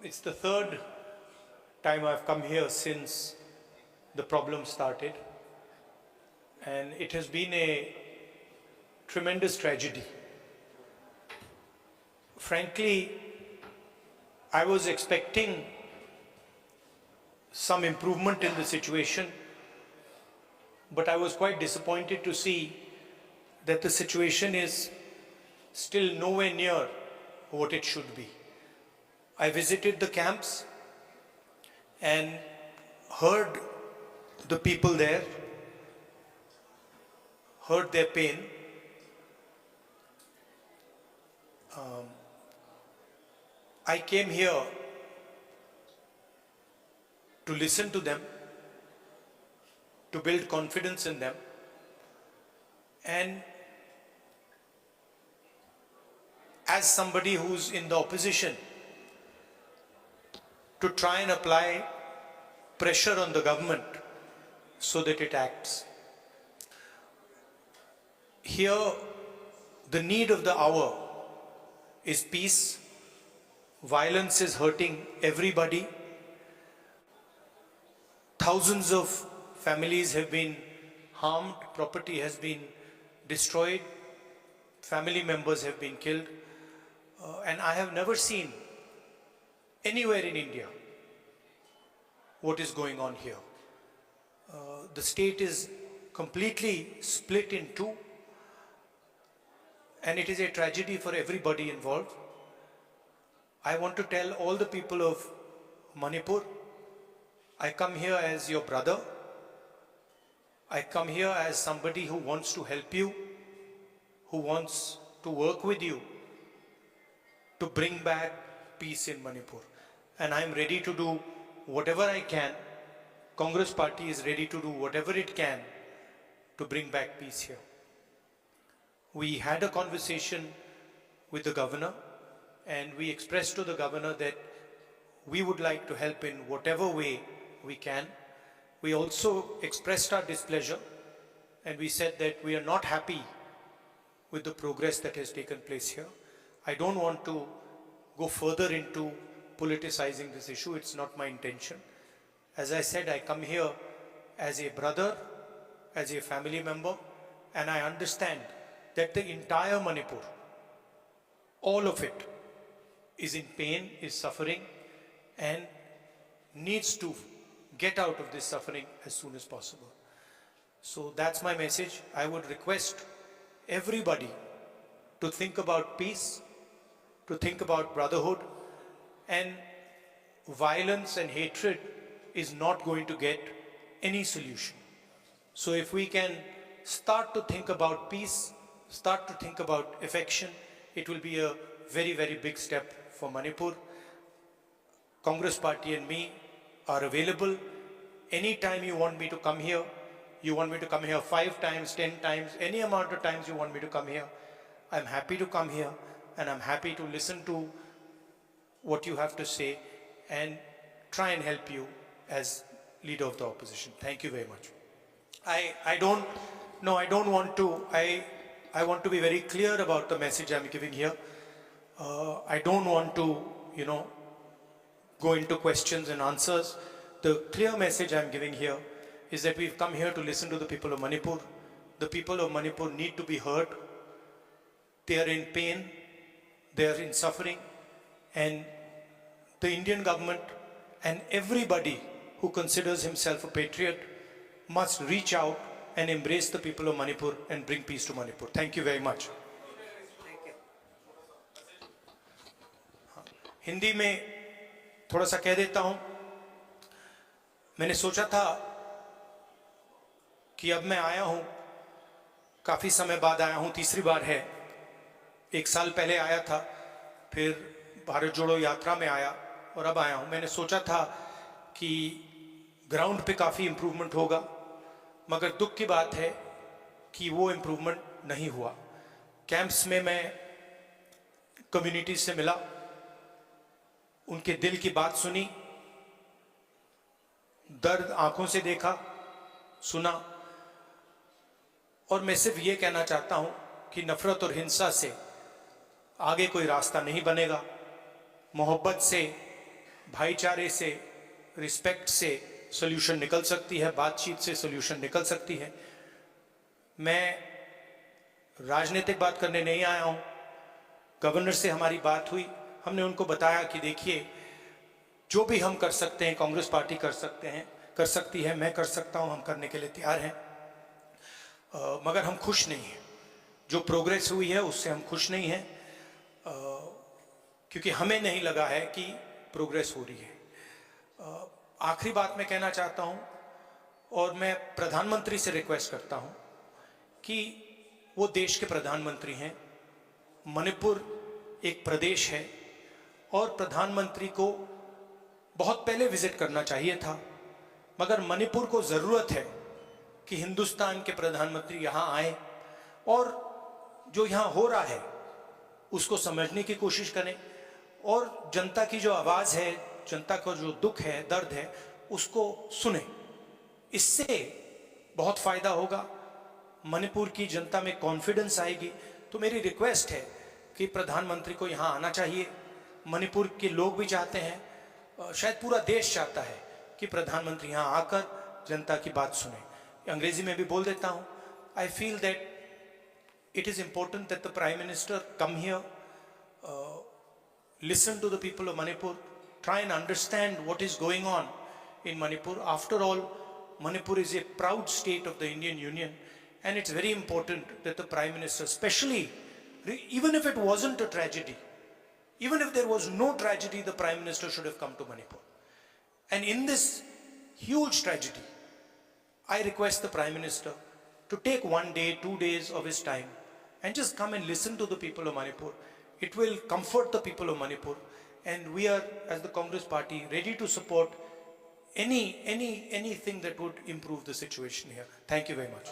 It's the third time I've come here since the problem started, and it has been a tremendous tragedy. Frankly, I was expecting some improvement in the situation, but I was quite disappointed to see that the situation is still nowhere near what it should be. I visited the camps and heard the people there, heard their pain. I came here to listen to them, to build confidence in them, and as somebody who's in the opposition, to try and apply pressure on the government so that it acts. Here, the need of the hour is peace. Violence is hurting everybody. Thousands of families have been harmed, property has been destroyed, family members have been killed, and I have never seen anywhere in India what is going on here. The state is completely split in two, and it is a tragedy for everybody involved. I want to tell all the people of Manipur, I come here as your brother. I come here as somebody who wants to help you, who wants to work with you to bring back peace in Manipur. And I'm ready to do whatever I can. Congress Party is ready to do whatever it can to bring back peace here. We had a conversation with the governor, and we expressed to the governor that we would like to help in whatever way we can. We also expressed our displeasure, and we said that we are not happy with the progress that has taken place here. I don't want to go further into politicizing this issue. It's not my intention. As I said, I come here as a brother, as a family member, and I understand that the entire Manipur, all of it, is in pain, is suffering, and needs to get out of this suffering as soon as possible. So that's my message. I would request everybody to think about peace, to think about brotherhood, and violence and hatred is not going to get any solution. So if we can start to think about peace, start to think about affection, it will be a very, very big step for Manipur. Congress Party and me are available. Anytime you want me to come here, you want me to come here 5 times, 10 times, any amount of times you want me to come here, I'm happy to come here, and I'm happy to listen to what you have to say and try and help you as leader of the opposition. Thank you very much. I want to be very clear about the message I'm giving here. I don't want to, go into questions and answers. The clear message I'm giving here is that we've come here to listen to the people of Manipur. The people of Manipur need to be heard. They are in pain, they are in suffering, and the Indian government and everybody who considers himself a patriot must reach out and embrace the people of Manipur and bring peace to Manipur. Thank you very much. Hindi में थोड़ा सा कह देता हूं. मैंने सोचा था कि अब मैं आया हूं, काफी समय बाद आया हूं, तीसरी बार है. 1 साल पहले आया था, फिर भारत जोड़ो यात्रा में आया और अब आया हूं. मैंने सोचा था कि ग्राउंड पे काफी इंप्रूवमेंट होगा, मगर दुख की बात है कि वो इंप्रूवमेंट नहीं हुआ. कैंप्स में मैं कम्युनिटी से मिला, उनके दिल की बात सुनी, दर्द आंखों से देखा, सुना, और मैं सिर्फ ये कहना चाहता हूं कि नफरत और हिंसा से आगे कोई रास्ता नहीं बनेगा. मोहब्बत से, भाईचारे से, रिस्पेक्ट से सोल्यूशन निकल सकती है, बातचीत से सोल्यूशन निकल सकती है। मैं राजनीतिक बात करने नहीं आया हूं। गवर्नर से हमारी बात हुई, हमने उनको बताया कि देखिए जो भी हम कर सकते हैं, कांग्रेस पार्टी कर सकती है, मैं कर सकता हूं, हम करने के लिए तैयार हैं। मगर हम खुश नहीं हैं, जो प्रोग्रेस हुई है उससे हम खुश नहीं हैं, क्योंकि हमें नहीं लगा है कि प्रोग्रेस हो रही है। आखिरी बात मैं कहना चाहता हूं, और मैं प्रधानमंत्री से रिक्वेस्ट करता हूं कि वो देश के प्रधानमंत्री हैं, मणिपुर एक प्रदेश है, और प्रधानमंत्री को बहुत पहले विजिट करना चाहिए था, मगर मणिपुर को जरूरत है कि हिंदुस्तान के प्रधानमंत्री यहां आए और जो यहां हो रहा है उसको समझने की कोशिश करें, और जनता की जो आवाज है, जनता का जो दुख है, दर्द है, उसको सुने। इससे बहुत फायदा होगा, मणिपुर की जनता में कॉन्फिडेंस आएगी। तो मेरी रिक्वेस्ट है कि प्रधानमंत्री को यहां आना चाहिए। मणिपुर के लोग भी चाहते हैं, शायद पूरा देश चाहता है कि प्रधानमंत्री यहां आकर जनता की बात सुने। अंग्रेजी में भी बोल देता हूं, I feel that it is important that the Prime Minister come here, listen to the people of Manipur, try and understand what is going on in Manipur. After all, Manipur is a proud state of the Indian Union, and it's very important that the Prime Minister, especially, even if it wasn't a tragedy, even if there was no tragedy, the Prime Minister should have come to Manipur. And in this huge tragedy, I request the Prime Minister to take 1 day, 2 days of his time and just come and listen to the people of Manipur. It will comfort the people of Manipur, and we are, as the Congress Party, ready to support anything that would improve the situation here. Thank you very much.